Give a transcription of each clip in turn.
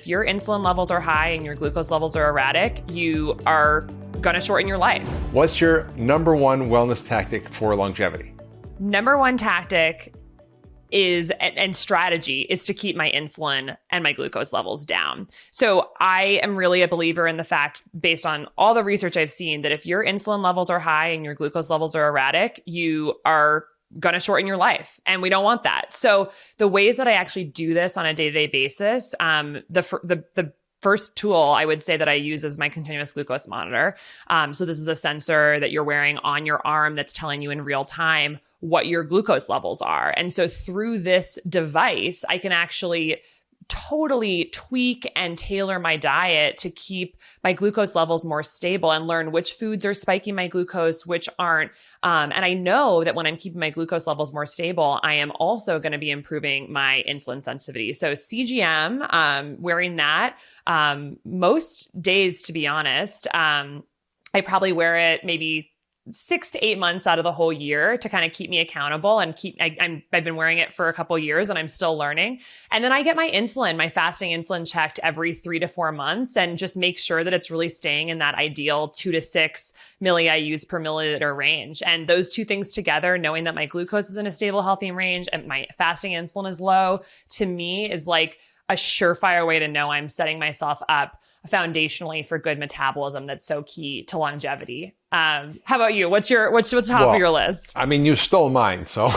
if your insulin levels are high and your glucose levels are erratic, you are going to shorten your life. What's your number one wellness tactic for longevity? Number one tactic is, and strategy, is to keep my insulin and my glucose levels down. So I am really a believer in the fact, based on all the research I've seen, that if your insulin levels are high and your glucose levels are erratic, you are going to shorten your life. And we don't want that. So the ways that I actually do this on a day-to-day basis, the first tool I would say that I use is my continuous glucose monitor. So this is a sensor that you're wearing on your arm that's telling you in real time what your glucose levels are. And so through this device, I can actually totally tweak and tailor my diet to keep my glucose levels more stable and learn which foods are spiking my glucose, which aren't. And I know that when I'm keeping my glucose levels more stable, I am also going to be improving my insulin sensitivity. So CGM, wearing that most days, to be honest, I probably wear it maybe 6 to 8 months out of the whole year to kind of keep me accountable and I've been wearing it for a couple years and I'm still learning. And then I get my fasting insulin checked every 3 to 4 months and just make sure that it's really staying in that ideal 2 to 6 milli-IUs per milliliter range. And those two things together, knowing that my glucose is in a stable, healthy range and my fasting insulin is low, to me is like a surefire way to know I'm setting myself up foundationally for good metabolism that's so key to longevity. How about you? What's top of your list? I mean, you stole mine, so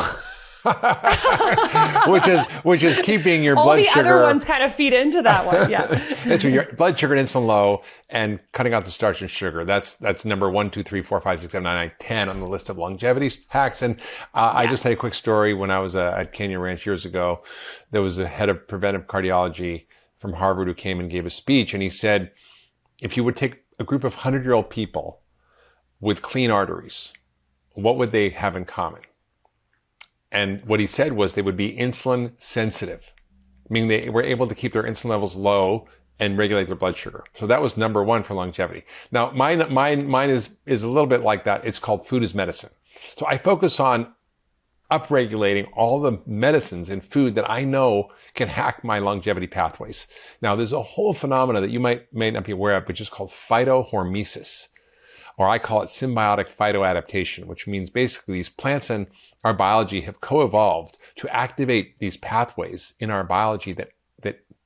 which is keeping your blood sugar. All the other ones kind of feed into that one. Yeah. That's your blood sugar and insulin low and cutting out the starch and sugar. That's number 1, 2, 3, 4, 5, 6, 7, 8, 9, 10 on the list of longevity hacks. And I just tell you a quick story. When I was at Canyon Ranch years ago, there was a head of preventive cardiology from Harvard who came and gave a speech. And he said, if you would take a group of 100-year-old people with clean arteries, what would they have in common? And what he said was they would be insulin sensitive, meaning they were able to keep their insulin levels low and regulate their blood sugar. So that was number one for longevity. Now, mine is a little bit like that. It's called food is medicine. So I focus on upregulating all the medicines in food that I know can hack my longevity pathways. Now, there's a whole phenomena that you may not be aware of, which is called phytohormesis, or I call it symbiotic phytoadaptation, which means basically these plants in our biology have co-evolved to activate these pathways in our biology that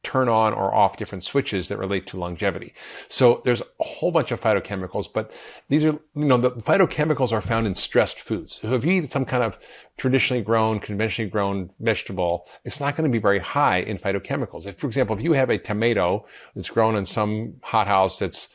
turn on or off different switches that relate to longevity. So there's a whole bunch of phytochemicals, but these are, the phytochemicals are found in stressed foods. So if you eat some kind of traditionally grown, conventionally grown vegetable, it's not going to be very high in phytochemicals. If, for example, if you have a tomato that's grown in some hothouse that's,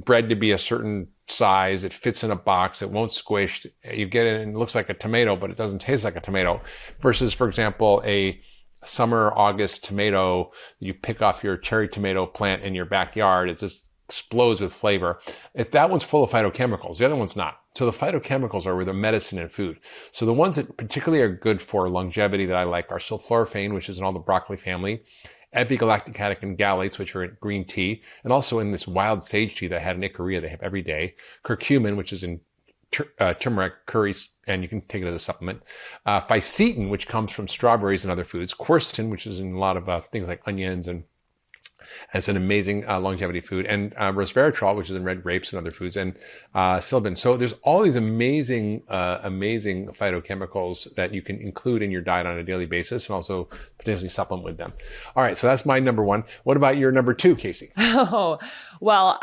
bred to be a certain size, it fits in a box, it won't squish, you get it and it looks like a tomato, but it doesn't taste like a tomato, versus, for example, a summer, August tomato that you pick off your cherry tomato plant in your backyard, it just explodes with flavor. If that one's full of phytochemicals, the other one's not. So the phytochemicals are the medicine in food. So the ones that particularly are good for longevity that I like are sulforaphane, which is in all the broccoli family, epigalactic catechin galates, which are in green tea, and also in this wild sage tea that I had in Ikaria they have every day, curcumin, which is in turmeric, curries, and you can take it as a supplement. Fisetin, which comes from strawberries and other foods. Quercetin, which is in a lot of things like onions, and it's an amazing longevity food. And resveratrol, which is in red grapes and other foods, and silibin. So there's all these amazing phytochemicals that you can include in your diet on a daily basis and also potentially supplement with them. All right, so that's my number one. What about your number two, Casey? Oh, well,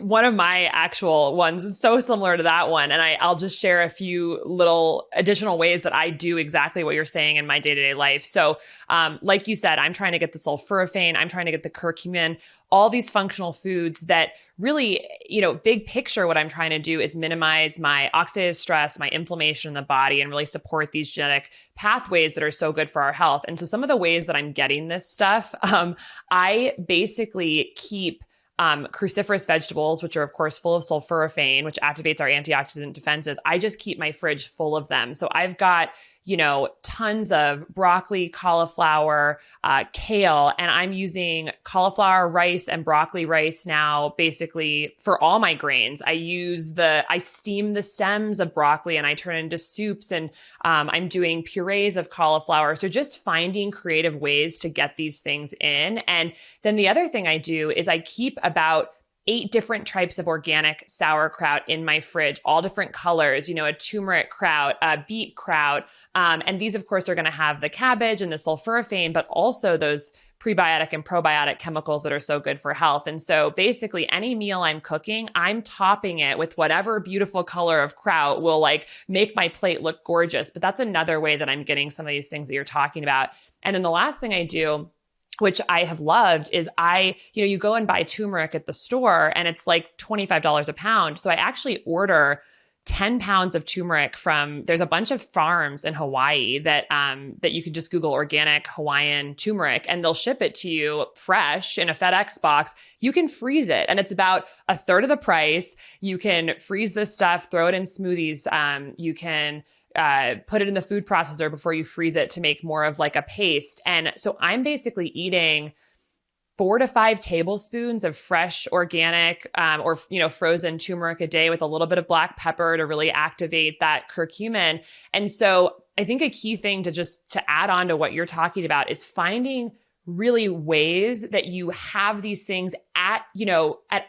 one of my actual ones is so similar to that one. And I'll just share a few little additional ways that I do exactly what you're saying in my day-to-day life. So, like you said, I'm trying to get the sulforaphane, I'm trying to get the curcumin, all these functional foods that really, big picture, what I'm trying to do is minimize my oxidative stress, my inflammation in the body, and really support these genetic pathways that are so good for our health. And so some of the ways that I'm getting this stuff, I basically keep cruciferous vegetables, which are of course full of sulforaphane, which activates our antioxidant defenses. I just keep my fridge full of them. So I've got tons of broccoli, cauliflower, kale, and I'm using cauliflower rice and broccoli rice now basically for all my grains. I steam the stems of broccoli and I turn it into soups, and I'm doing purees of cauliflower. So just finding creative ways to get these things in. And then the other thing I do is I keep about 8 different types of organic sauerkraut in my fridge, all different colors, a turmeric kraut, a beet kraut. And these, of course, are going to have the cabbage and the sulforaphane, but also those prebiotic and probiotic chemicals that are so good for health. And so basically any meal I'm cooking, I'm topping it with whatever beautiful color of kraut will make my plate look gorgeous. But that's another way that I'm getting some of these things that you're talking about. And then the last thing I do, which I have loved, is you go and buy turmeric at the store and it's like $25 a pound. So I actually order 10 pounds of turmeric there's a bunch of farms in Hawaii that you can just Google organic Hawaiian turmeric and they'll ship it to you fresh in a FedEx box. You can freeze it and it's about a third of the price. You can freeze this stuff, throw it in smoothies. You can put it in the food processor before you freeze it to make more of like a paste. And so I'm basically eating 4 to 5 tablespoons of fresh organic or frozen turmeric a day with a little bit of black pepper to really activate that curcumin. And so I think a key thing to add on to what you're talking about is finding really ways that you have these things at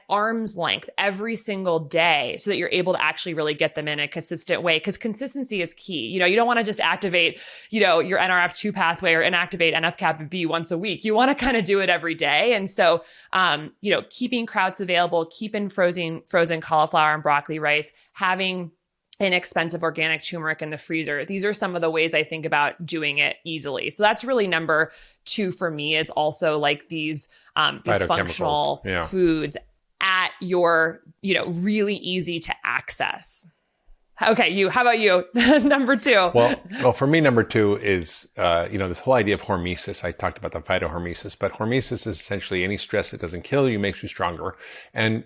arm's length every single day so that you're able to actually really get them in a consistent way, because consistency is key. You don't want to just activate, your NRF2 pathway or inactivate NF-kappa B once a week. You want to kind of do it every day. And so, keeping krauts available, keeping frozen cauliflower and broccoli rice, having inexpensive organic turmeric in the freezer. These are some of the ways I think about doing it easily. So that's really number 2 for me, is also like these functional foods at your, really easy to access. Okay, how about you? Number 2. Well, for me, number 2 is, this whole idea of hormesis. I talked about the phytohormesis, but hormesis is essentially any stress that doesn't kill you makes you stronger. And,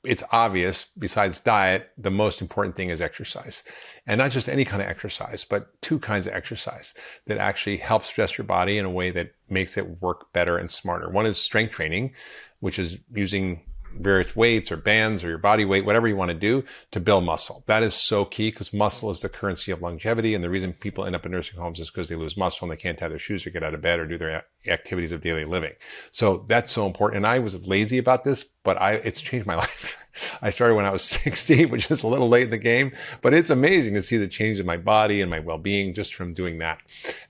it's obvious, besides diet, the most important thing is exercise. And not just any kind of exercise, but 2 kinds of exercise that actually help stress your body in a way that makes it work better and smarter. One is strength training, which is using various weights or bands or your body weight, whatever you want to do to build muscle. That is so key, because muscle is the currency of longevity. And the reason people end up in nursing homes is because they lose muscle and they can't tie their shoes or get out of bed or do their activities of daily living. So that's so important. And I was lazy about this, but it's changed my life. I started when I was 60, which is a little late in the game, but it's amazing to see the change in my body and my well-being just from doing that.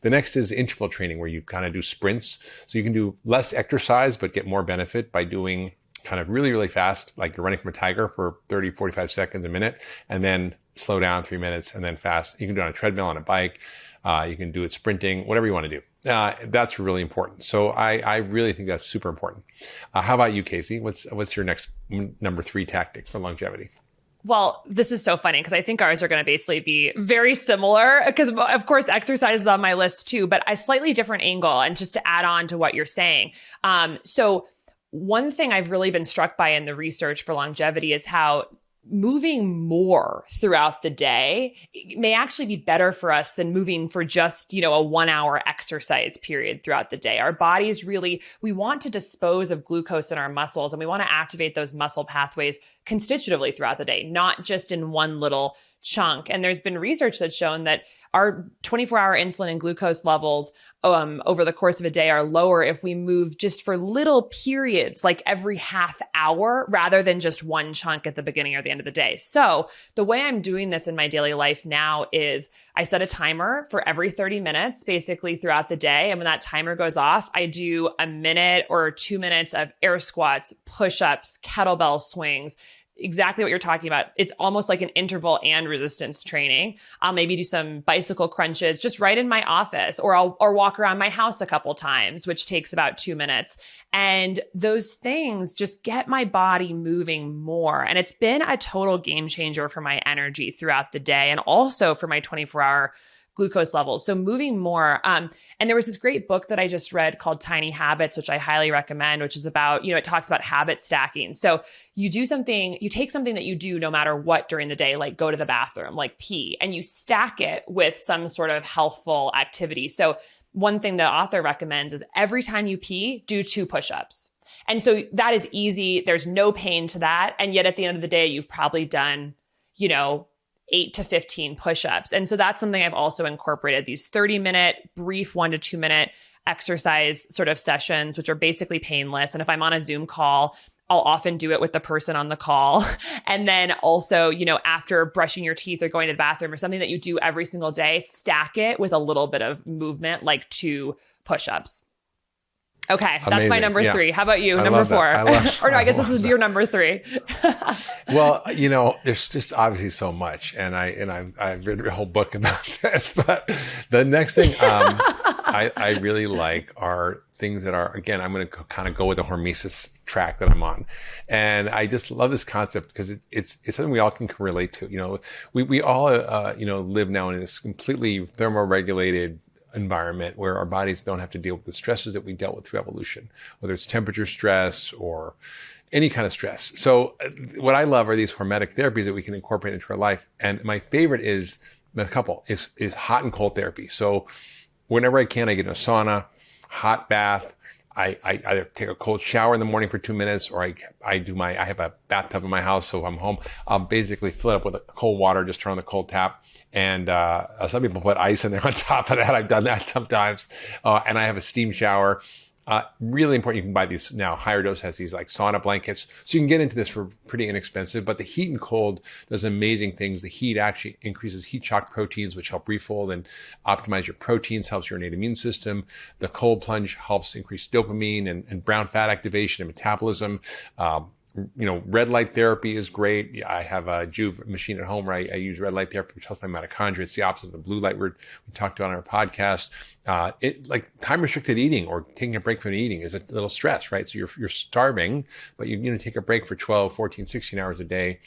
The next is interval training, where you kind of do sprints. So you can do less exercise, but get more benefit by doing kind of really, really fast, like you're running from a tiger for 30, 45 seconds, a minute, and then slow down 3 minutes and then fast. You can do it on a treadmill, on a bike. You can do it sprinting, whatever you want to do. That's really important. So I really think that's super important. How about you, Casey? What's your next number 3 tactic for longevity? Well, this is so funny because I think ours are going to basically be very similar, because of course exercise is on my list too, but a slightly different angle. And just to add on to what you're saying. So one thing I've really been struck by in the research for longevity is how moving more throughout the day may actually be better for us than moving for just, a 1-hour exercise period throughout the day. Our bodies we want to dispose of glucose in our muscles, and we want to activate those muscle pathways constitutively throughout the day, not just in one little chunk. And there's been research that's shown that our 24-hour insulin and glucose levels over the course of a day are lower if we move just for little periods, like every half hour, rather than just one chunk at the beginning or the end of the day. So the way I'm doing this in my daily life now is I set a timer for every 30 minutes, basically throughout the day. And when that timer goes off, I do a minute or 2 minutes of air squats, push-ups, kettlebell swings, exactly what you're talking about. It's almost like an interval and resistance training. I'll maybe do some bicycle crunches just right in my office, or I'll walk around my house a couple times, which takes about 2 minutes. And those things just get my body moving more. And it's been a total game changer for my energy throughout the day, and also for my 24-hour glucose levels. So moving more. And there was this great book that I just read called Tiny Habits, which I highly recommend, which is about, it talks about habit stacking. So you take something that you do no matter what during the day, like go to the bathroom, like pee, and you stack it with some sort of healthful activity. So one thing the author recommends is every time you pee, do 2 push-ups. And so that is easy. There's no pain to that. And yet at the end of the day, you've probably done, 8 to 15 push-ups. And so that's something I've also incorporated, these 30-minute brief 1 to 2 minute exercise sort of sessions, which are basically painless. And if I'm on a Zoom call, I'll often do it with the person on the call. And then also, after brushing your teeth or going to the bathroom or something that you do every single day, stack it with a little bit of movement, like 2 push-ups. Okay, that's Amazing. my number 3. How about you? I number love 4. that. Or no, I guess this is your number 3. Well, there's just obviously so much, and I've written a whole book about this. But the next thing I really like are things that are, again, I'm going to kind of go with the hormesis track that I'm on, and I just love this concept because it's something we all can relate to. We all live now in this completely thermoregulated environment where our bodies don't have to deal with the stresses that we dealt with through evolution, whether it's temperature stress or any kind of stress. So what I love are these hormetic therapies that we can incorporate into our life. And my favorite is hot and cold therapy. So whenever I can, I get in a sauna, hot bath. I either take a cold shower in the morning for 2 minutes, or I have a bathtub in my house. So if I'm home, I'll basically fill it up with cold water, just turn on the cold tap. And some people put ice in there on top of that. I've done that sometimes. And I have a steam shower. Really important. You can buy these now. Higher Dose has these like sauna blankets. So you can get into this for pretty inexpensive, but the heat and cold does amazing things. The heat actually increases heat shock proteins, which help refold and optimize your proteins, helps your innate immune system. The cold plunge helps increase dopamine and brown fat activation and metabolism. Red light therapy is great. I have a Juve machine at home where I use red light therapy, which helps my mitochondria. It's the opposite of the blue light we talked about on our podcast. Like time restricted eating or taking a break from eating is a little stress, right? So you're starving, but you take a break for 12, 14, 16 hours a day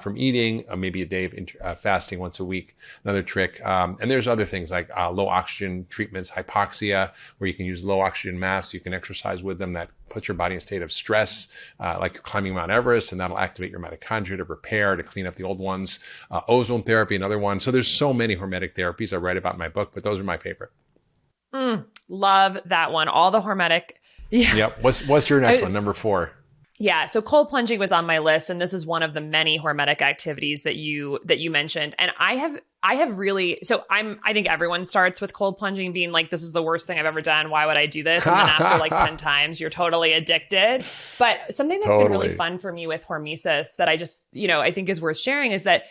from eating, maybe a day of fasting once a week, another trick. And there's other things like low oxygen treatments, hypoxia, where you can use low oxygen masks. You can exercise with them. That puts your body in a state of stress, like you're climbing Mount Everest, and that'll activate your mitochondria to repair, to clean up the old ones. Ozone therapy, another one. So there's so many hormetic therapies I write about in my book, but those are my favorite. Love that one. All the hormetic. Yeah. Yep. What's your next one? Number 4. Yeah. So cold plunging was on my list, and this is one of the many hormetic activities that you mentioned. And I have really, I think everyone starts with cold plunging being like, this is the worst thing I've ever done. Why would I do this? And then after like 10 times, you're totally addicted. But something that's been really fun for me with hormesis that I just, I think is worth sharing is that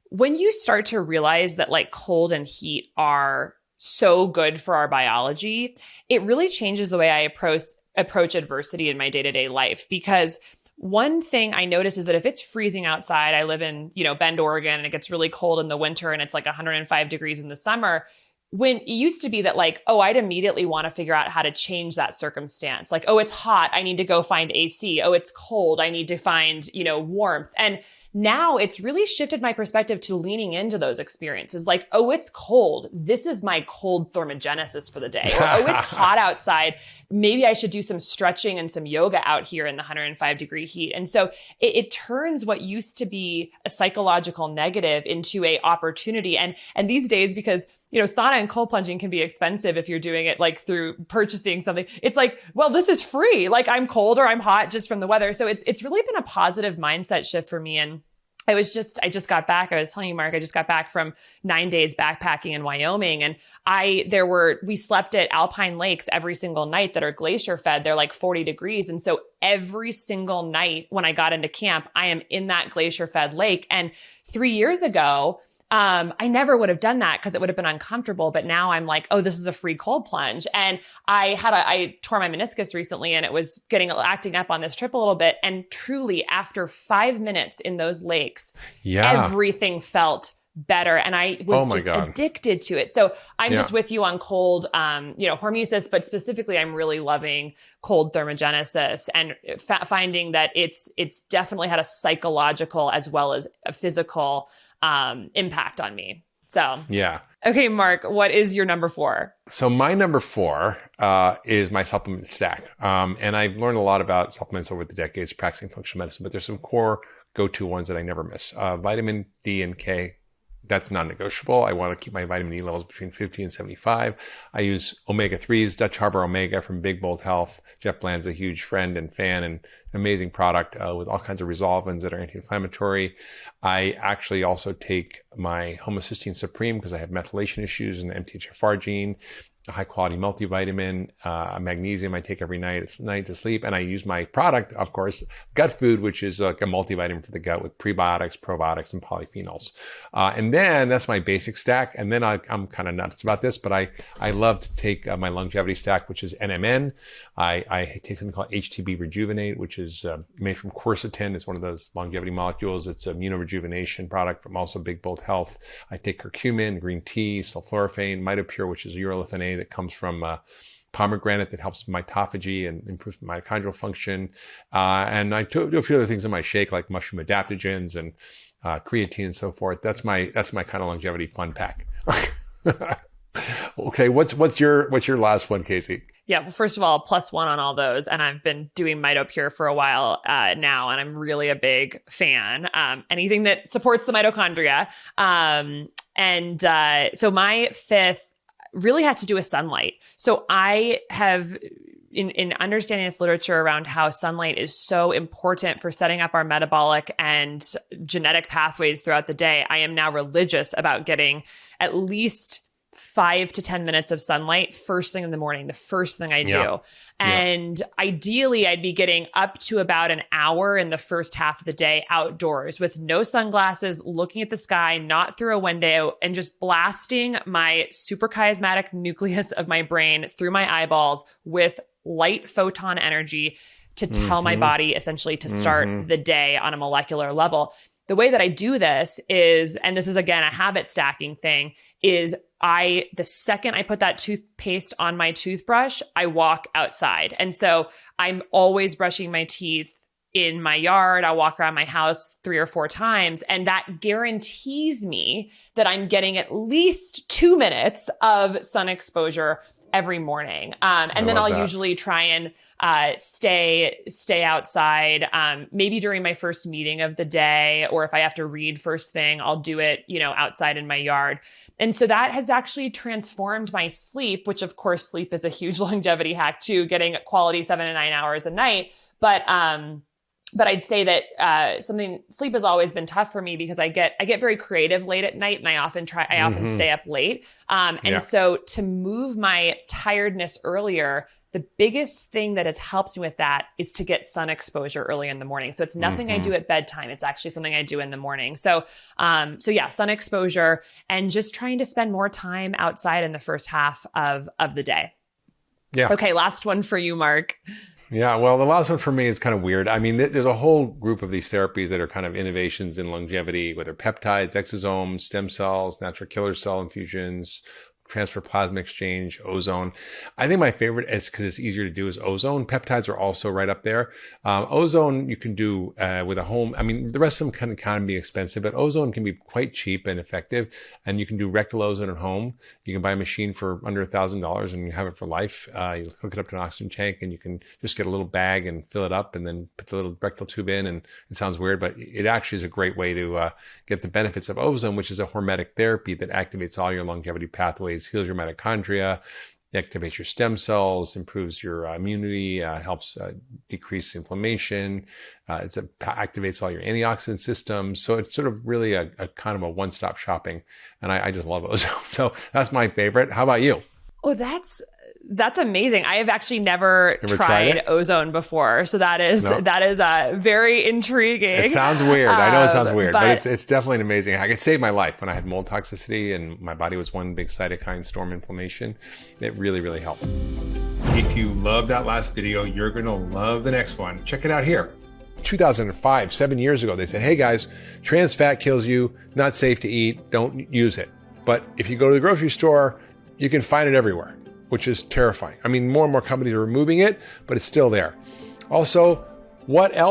when you start to realize that like cold and heat are so good for our biology, it really changes the way I approach adversity in my day-to-day life. Because one thing I notice is that if it's freezing outside, I live in, Bend, Oregon, and it gets really cold in the winter and it's like 105 degrees in the summer. When it used to be that like, I'd immediately want to figure out how to change that circumstance. Like, it's hot, I need to go find AC. It's cold, I need to find, warmth. And now it's really shifted my perspective to leaning into those experiences. Like, it's cold. This is my cold thermogenesis for the day. Or, it's hot outside. Maybe I should do some stretching and some yoga out here in the 105-degree heat. And so it turns what used to be a psychological negative into a opportunity. And these days, because sauna and cold plunging can be expensive if you're doing it like through purchasing something. It's like, well, this is free. Like I'm cold or I'm hot just from the weather. So it's really been a positive mindset shift for me. And I just got back. I was telling you, Mark, I just got back from 9 days backpacking in Wyoming. And we slept at alpine lakes every single night that are glacier fed. They're like 40 degrees. And so every single night when I got into camp, I am in that glacier fed lake. And 3 years ago, I never would have done that because it would have been uncomfortable. But now I'm like, this is a free cold plunge. And I tore my meniscus recently and it was acting up on this trip a little bit. And truly after 5 minutes in those lakes, everything felt better. And I was addicted to it. So I'm just with you on cold, hormesis, but specifically I'm really loving cold thermogenesis and finding that it's definitely had a psychological as well as a physical impact on me. So yeah. Okay, Mark, what is your number 4? So my number 4 is my supplement stack. And I've learned a lot about supplements over the decades practicing functional medicine, but there's some core go-to ones that I never miss. Vitamin D and K, that's non-negotiable. I want to keep my vitamin D levels between 50 and 75. I use omega-3s, Dutch Harbor Omega from Big Bold Health. Jeff Bland's a huge friend and fan and amazing product with all kinds of resolvins that are anti-inflammatory. I actually also take my homocysteine supreme because I have methylation issues and the MTHFR gene, a high quality multivitamin, magnesium I take every night to sleep. And I use my product, of course, gut food, which is like a multivitamin for the gut with prebiotics, probiotics, and polyphenols. And then that's my basic stack. And then I'm kind of nuts about this, but I love to take my longevity stack, which is NMN. I take something called HTB Rejuvenate, which is made from quercetin. It's one of those longevity molecules. It's an immunorejuvenation product from also Big Bold Health. I take curcumin, green tea, sulforaphane, Mitopure, which is urolithin A that comes from pomegranate that helps mitophagy and improves mitochondrial function. And I do a few other things in my shake, like mushroom adaptogens and creatine and so forth. That's my kind of longevity fun pack. Okay, what's your last one, Casey? Yeah, well, first of all, +1 on all those. And I've been doing Mitopure for a while now, and I'm really a big fan. Anything that supports the mitochondria. So my 5th really has to do with sunlight. So I have, in understanding this literature around how sunlight is so important for setting up our metabolic and genetic pathways throughout the day, I am now religious about getting at least 5 to 10 minutes of sunlight first thing in the morning, the first thing I do. Yeah. And ideally, I'd be getting up to about an hour in the first half of the day outdoors with no sunglasses, looking at the sky, not through a window, and just blasting my suprachiasmatic nucleus of my brain through my eyeballs with light photon energy to tell my body essentially to start the day on a molecular level. The way that I do this is, and this is again a habit stacking thing, is the second I put that toothpaste on my toothbrush, I walk outside. And so I'm always brushing my teeth in my yard. I'll walk around my house 3 or 4 times. And that guarantees me that I'm getting at least 2 minutes of sun exposure every morning. And then I'll usually try and stay outside, maybe during my first meeting of the day, or if I have to read first thing, I'll do it, outside in my yard. And so that has actually transformed my sleep, which of course sleep is a huge longevity hack too, getting quality 7 to 9 hours a night. But I'd say that sleep has always been tough for me because I get very creative late at night, and I often stay up late. So to move my tiredness earlier, the biggest thing that has helped me with that is to get sun exposure early in the morning. So it's nothing I do at bedtime. It's actually something I do in the morning. So yeah, sun exposure and just trying to spend more time outside in the first half of the day. Yeah. Okay. Last one for you, Mark. Yeah, well, the last one for me is kind of weird. I mean, there's a whole group of these therapies that are kind of innovations in longevity, whether peptides, exosomes, stem cells, natural killer cell infusions, transfer plasma exchange, ozone. I think my favorite is because it's easier to do is ozone. Peptides are also right up there. Ozone you can do with a home. I mean, the rest of them can kind of be expensive, but ozone can be quite cheap and effective. And you can do rectal ozone at home. You can buy a machine for under $1,000 and you have it for life. You hook it up to an oxygen tank and you can just get a little bag and fill it up and then put the little rectal tube in. And it sounds weird, but it actually is a great way to get the benefits of ozone, which is a hormetic therapy that activates all your longevity pathways, heals your mitochondria, activates your stem cells, improves your immunity, helps decrease inflammation. It activates all your antioxidant systems. So it's sort of really a kind of a one-stop shopping. And I just love ozone. So that's my favorite. How about you? Oh, that's amazing. I have actually never tried ozone before. So that is very intriguing. It sounds weird. I know it sounds weird, but it's definitely an amazing hack. It saved my life when I had mold toxicity and my body was one big cytokine storm inflammation. It really, really helped. If you loved that last video, you're going to love the next one. Check it out here. 2005, 7 years ago, they said, hey guys, trans fat kills you, not safe to eat, don't use it. But if you go to the grocery store, you can find it everywhere, which is terrifying. I mean, more and more companies are removing it, but it's still there. Also, what else